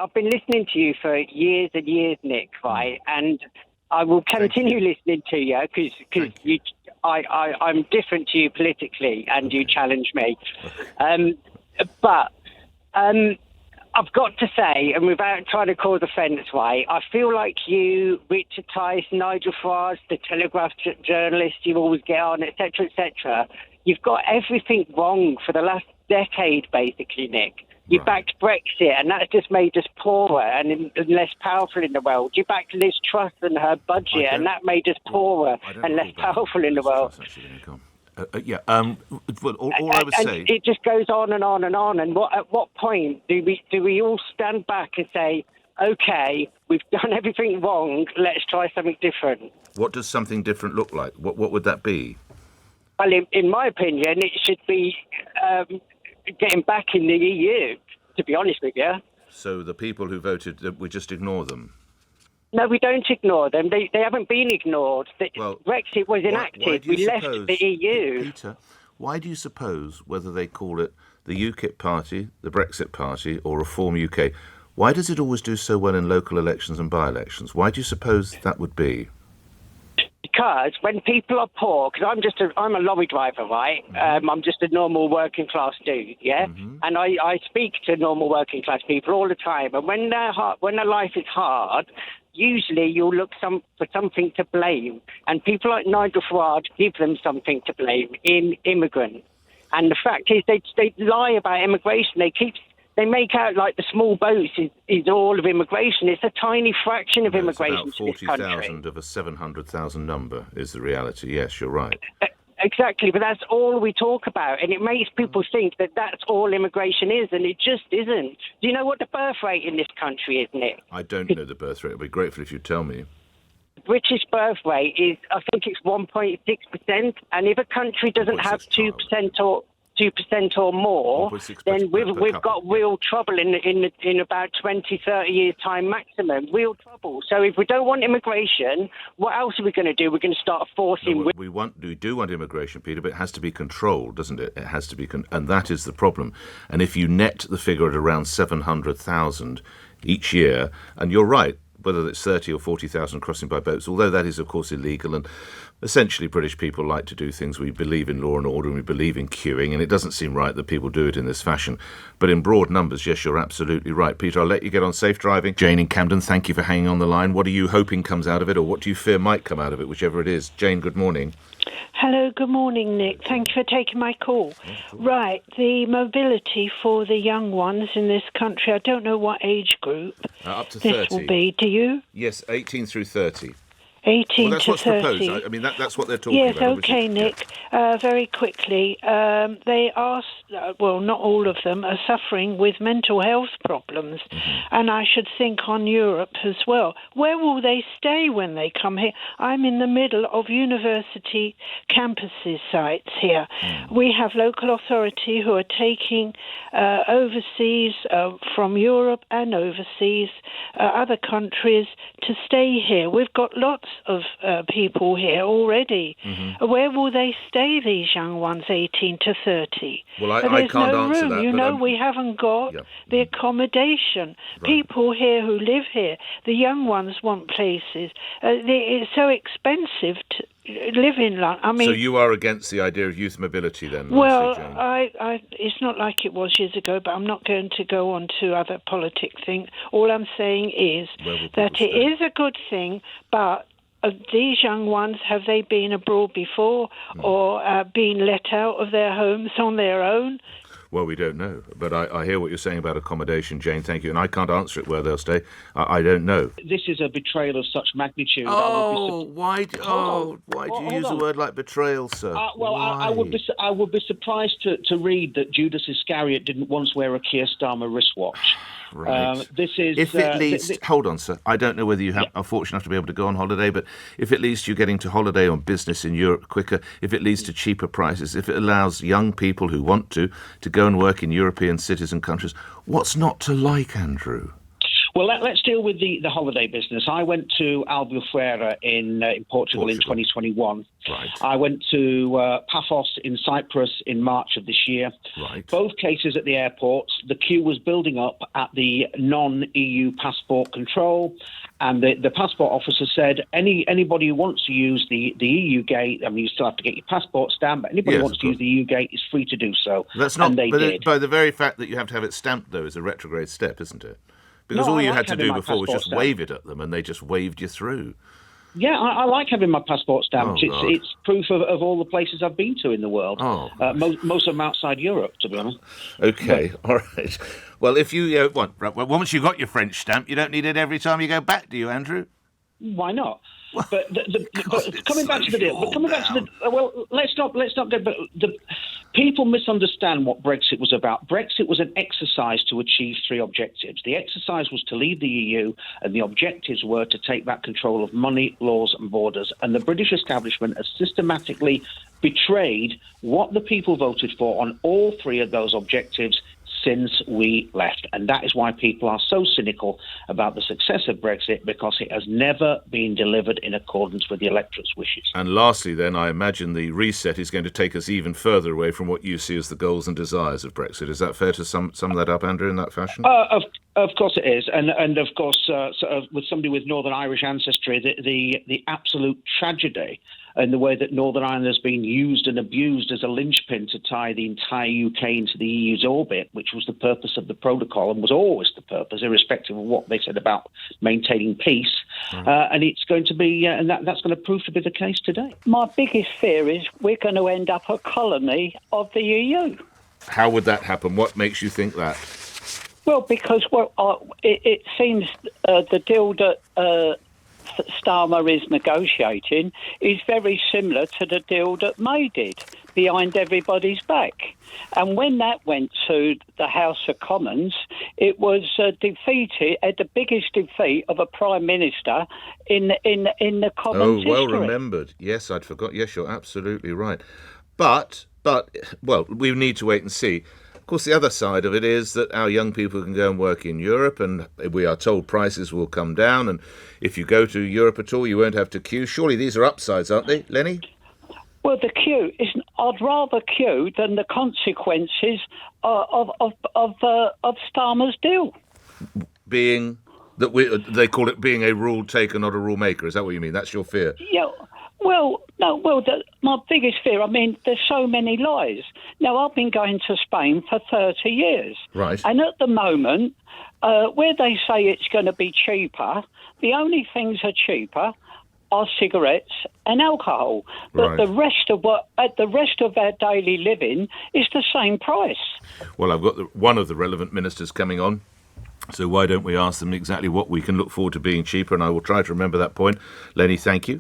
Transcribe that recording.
I've been listening to you for years and years, Nick, right? And I will continue listening to you because I'm different to you politically, and you challenge me. But I've got to say, and without trying to cause offence, right, I feel like you, Richard Tice, Nigel Farage, the Telegraph journalist you always get on, etc., etc., you've got everything wrong for the last decade, basically, Nick. You backed Brexit, and that's just made us poorer and less powerful in the world. You backed Liz Truss and her budget, and that made us poorer and less powerful in the world. Well, all I would say, it just goes on and on and on. And at what point do we all stand back and say, okay, we've done everything wrong, let's try something different? What does something different look like? What would that be? Well, in my opinion, it should be getting back in the EU, to be honest with you. So the people who voted, we just ignore them? No, we don't ignore them. They haven't been ignored. Brexit was enacted. We left the EU. Peter, why do you suppose, whether they call it the UKIP party, the Brexit party, or Reform UK, why does it always do so well in local elections and by-elections? Why do you suppose that would be? Because when people are poor, because I'm a lorry driver, right? Mm-hmm. I'm just a normal working class dude, yeah. Mm-hmm. And I speak to normal working class people all the time. And when their life is hard, usually you'll look for something to blame. And people like Nigel Farage give them something to blame in immigrants. And the fact is, they lie about immigration. They make out like the small boats is all of immigration. It's a tiny fraction of immigration to this country. 40,000 of a 700,000 number is the reality. Yes, you're right. Exactly, but that's all we talk about, and it makes people think that that's all immigration is, and it just isn't. Do you know what the birth rate in this country is, Nick? I don't know the birth rate. I'd be grateful if you tell me. British birth rate is, I think it's 1.6%, and if a country doesn't have 2% or more, then we've got real trouble in about 20, 30 years' time maximum. Real trouble. So if we don't want immigration, what else are we going to do? We're going to start forcing... No, we do want immigration, Peter, but it has to be controlled, doesn't it? It has to be... and that is the problem. And if you net the figure at around 700,000 each year, and you're right, whether it's 30 or 40,000 crossing by boats, although that is, of course, illegal. And essentially, British people like to do things. We believe in law and order, and we believe in queuing, and it doesn't seem right that people do it in this fashion. But in broad numbers, yes, you're absolutely right. Peter, I'll let you get on safe driving. Jane in Camden, thank you for hanging on the line. What are you hoping comes out of it, or what do you fear might come out of it, whichever it is? Jane, good morning. Hello, good morning, Nick. Thank you for taking my call. Right, the mobility for the young ones in this country, I don't know what age group up to 30. This will be. Do you? Yes, 18 through 30. 18 that's to what's 30. Proposed. I mean, that's what they're talking about. Yes, okay, Nick. Very quickly, they are, well, not all of them, are suffering with mental health problems. Mm-hmm. And I should think on Europe as well. Where will they stay when they come here? I'm in the middle of university campuses sites here. Mm. We have local authority who are taking overseas, from Europe and overseas, other countries to stay here. We've got lots of people here already. Mm-hmm. Where will they stay, these young ones, 18 to 30? Well, I can't answer that. You know, we haven't got the accommodation. Right. People here who live here, the young ones want places. It's so expensive to live in London. I mean, so you are against the idea of youth mobility then? Well, it's not like it was years ago, but I'm not going to go on to other politic things. All I'm saying is that it is a good thing, but these young ones, have they been abroad before or been let out of their homes on their own? Well, we don't know, but I hear what you're saying about accommodation, Jane, thank you, and I can't answer it where they'll stay. I don't know. This is a betrayal of such magnitude. Why do you use a word like betrayal, sir? I would be surprised to read that Judas Iscariot didn't once wear a Keir Starmer wristwatch. Right. Hold on, sir. I don't know whether you are fortunate enough to be able to go on holiday, but if it leads to you getting to holiday on business in Europe quicker, if it leads to cheaper prices, if it allows young people who want to go and work in European cities and countries, what's not to like, Andrew? Well, let's deal with the holiday business. I went to Albufeira in Portugal in 2021. Right. I went to Paphos in Cyprus in March of this year. Right. Both cases at the airports, the queue was building up at the non-EU passport control, and the passport officer said, anybody who wants to use the EU gate, I mean, you still have to get your passport stamped, but anybody who wants to use the EU gate is free to do so. That's not, and they did. By the very fact that you have to have it stamped, though, is a retrograde step, isn't it? Because all you had to do before was just wave it at them, and they just waved you through. Yeah, I like having my passport stamped. It's proof of all the places I've been to in the world. Most of them outside Europe, to be honest. Okay, all right. Well, if you once you got your French stamp, you don't need it every time you go back, do you, Andrew? Why not? But coming back to the deal. But coming back to the let's not go. But the people misunderstand what Brexit was about. Brexit was an exercise to achieve three objectives. The exercise was to leave the EU, and the objectives were to take back control of money, laws, and borders. And the British establishment has systematically betrayed what the people voted for on all three of those objectives since we left. And that is why people are so cynical about the success of Brexit, because it has never been delivered in accordance with the electorate's wishes. And lastly, then, I imagine the reset is going to take us even further away from what you see as the goals and desires of Brexit. Is that fair to sum that up, Andrew, in that fashion? Of course it is. And of course, with somebody with Northern Irish ancestry, the absolute tragedy and the way that Northern Ireland has been used and abused as a linchpin to tie the entire UK into the EU's orbit, which was the purpose of the protocol and was always the purpose, irrespective of what they said about maintaining peace. And it's going to be, and that's going to prove to be the case today. My biggest fear is we're going to end up a colony of the EU. How would that happen? What makes you think that? Well, because it seems the deal that Starmer is negotiating is very similar to the deal that May did behind everybody's back. And when that went to the House of Commons, it was defeated at the biggest defeat of a Prime Minister in the Commons well history. remembered. Yes, I'd forgot. Yes, you're absolutely right. But, well, we need to wait and see. Of course, the other side of it is that our young people can go and work in Europe, and we are told prices will come down, and if you go to Europe at all, you won't have to queue. Surely these are upsides, aren't they, Lenny? Well, the queue is. I'd rather queue than the consequences of Starmer's deal. Being that they call it being a rule taker, not a rule maker. Is that what you mean? That's your fear? Yeah. Well, no. Well, my biggest fear. I mean, there's so many lies. Now, I've been going to Spain for 30 years, right? And at the moment, where they say it's going to be cheaper, the only things are cheaper are cigarettes and alcohol. But right. the rest of our daily living is the same price. Well, I've got one of the relevant ministers coming on. So why don't we ask them exactly what we can look forward to being cheaper? And I will try to remember that point. Lenny, thank you.